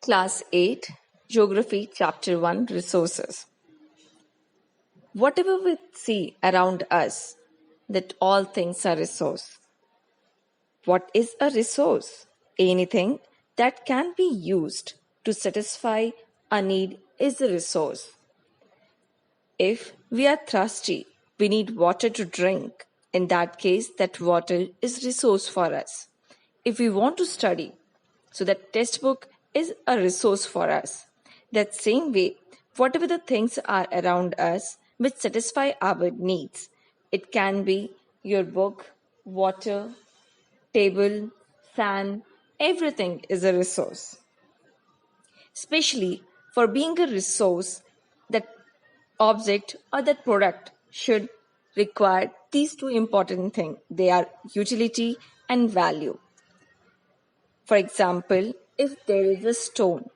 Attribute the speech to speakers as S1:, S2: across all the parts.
S1: Class 8, Geography, Chapter 1, Resources. Whatever we see around us, that all things are resource. What is a resource? Anything that can be used to satisfy a need is a resource. If we are thirsty, we need water to drink. In that case, that water is resource for us. If we want to study, so that textbook is a resource for us. That same way, whatever the things are around us which satisfy our needs, it can be your book, water, table, fan, everything is a resource. Especially for being a resource, that object or that product should require these two important things. They are utility and value. For example, if there is a stone,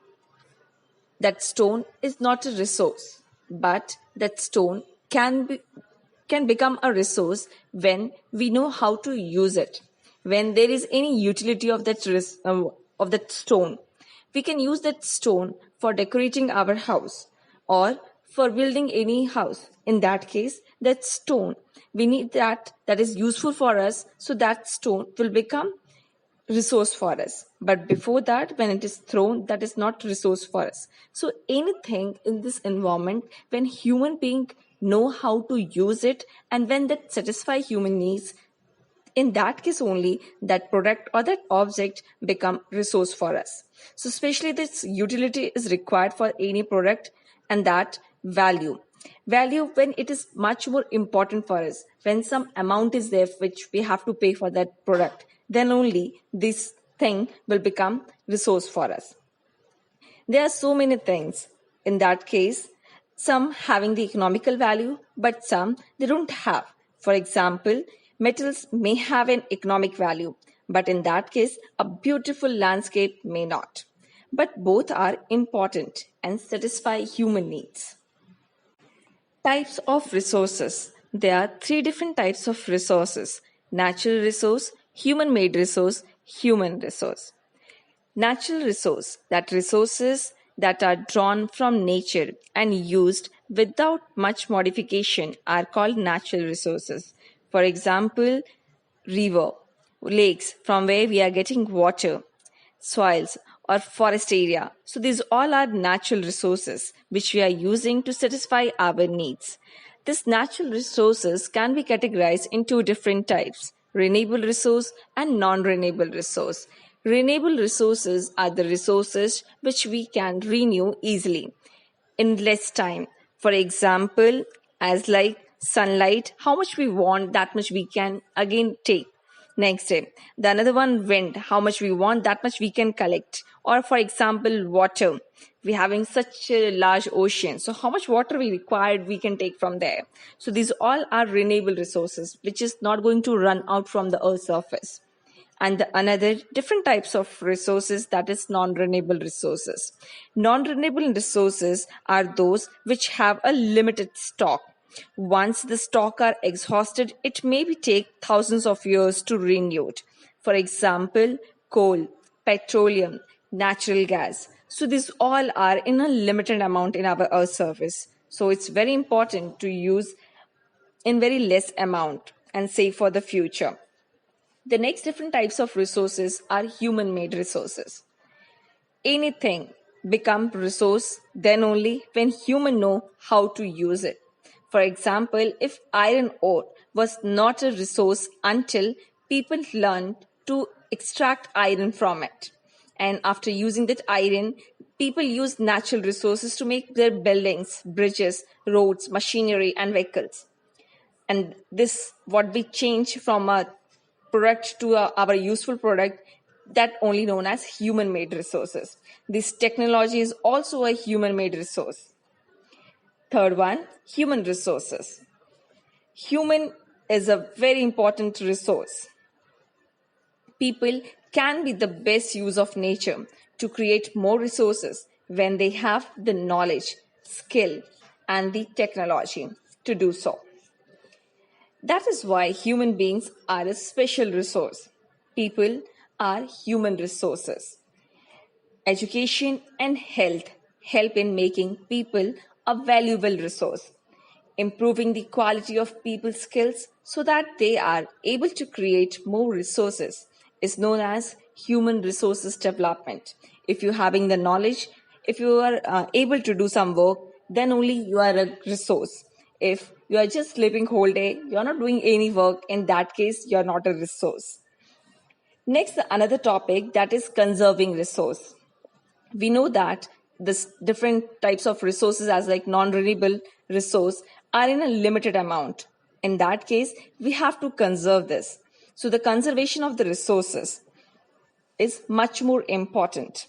S1: that stone is not a resource, but that stone can become a resource when we know how to use it. When there is any utility of of that stone, we can use that stone for decorating our house or for building any house. In that case, that stone, we need that is useful for us, so that stone will become resource for us. But before that, when it is thrown, that is not resource for us. So anything in this environment, when human being know how to use it and when that satisfy human needs, in that case only that product or that object become resource for us. So especially this utility is required for any product, and that value when it is much more important for us, when some amount is there which we have to pay for that product, then only this thing will become resource for us. There are so many things in that case, some having the economical value, but some they don't have. For example, metals may have an economic value, but in that case, a beautiful landscape may not. But both are important and satisfy human needs. Types of resources. There are three different types of resources: natural resource, human made resource, human resource. Natural resource, that resources that are drawn from nature and used without much modification are called natural resources. For example, river, lakes from where we are getting water, soils, or forest area. So these all are natural resources which we are using to satisfy our needs. These natural resources can be categorized in two different types: renewable resource and non-renewable resource. Renewable resources are the resources which we can renew easily in less time. For example, as like sunlight, how much we want, that much we can again take next day. The another one, wind, how much we want, that much we can collect. Or for example, water, we having such a large ocean, so how much water we required we can take from there. So these all are renewable resources which is not going to run out from the earth's surface. And the another different types of resources, that is non-renewable resources. Non-renewable resources are those which have a limited stock. Once the stock are exhausted, it may be take thousands of years to renew it. For example, coal, petroleum, natural gas. So these all are in a limited amount in our earth surface, so it's very important to use in very less amount and save for the future. The next different types of resources are human made resources. Anything become resource then only when human know how to use it. For example, if iron ore was not a resource until people learned to extract iron from it. And after using that iron, people use natural resources to make their buildings, bridges, roads, machinery, and vehicles. And this what we change from a product to our useful product, that only known as human made resources. This technology is also a human made resource. Third one, human resources. Human is a very important resource. People can be the best use of nature to create more resources when they have the knowledge, skill, and the technology to do so. That is why human beings are a special resource. People are human resources. Education and health help in making people a valuable resource. Improving the quality of people's skills so that they are able to create more resources is known as human resources development. If you're having the knowledge, if you are able to do some work, then only you are a resource. If you are just sleeping whole day, you're not doing any work, in that case, you're not a resource. Next, another topic, that is conserving resource. We know that this different types of resources as like non-renewable resource are in a limited amount. In that case, we have to conserve this. So the conservation of the resources is much more important.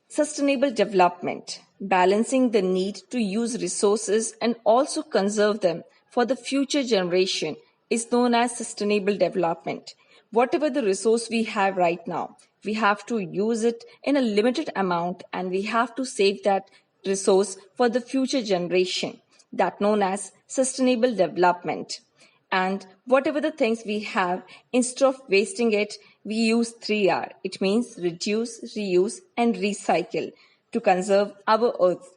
S1: Sustainable development, balancing the need to use resources and also conserve them for the future generation, is known as sustainable development. Whatever the resource we have right now, we have to use it in a limited amount and we have to save that resource for the future generation. That known as sustainable development. And whatever the things we have, instead of wasting it, we use 3R. It means reduce, reuse, and recycle to conserve our earth.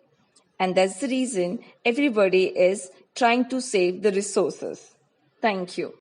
S1: And that's the reason everybody is trying to save the resources. Thank you.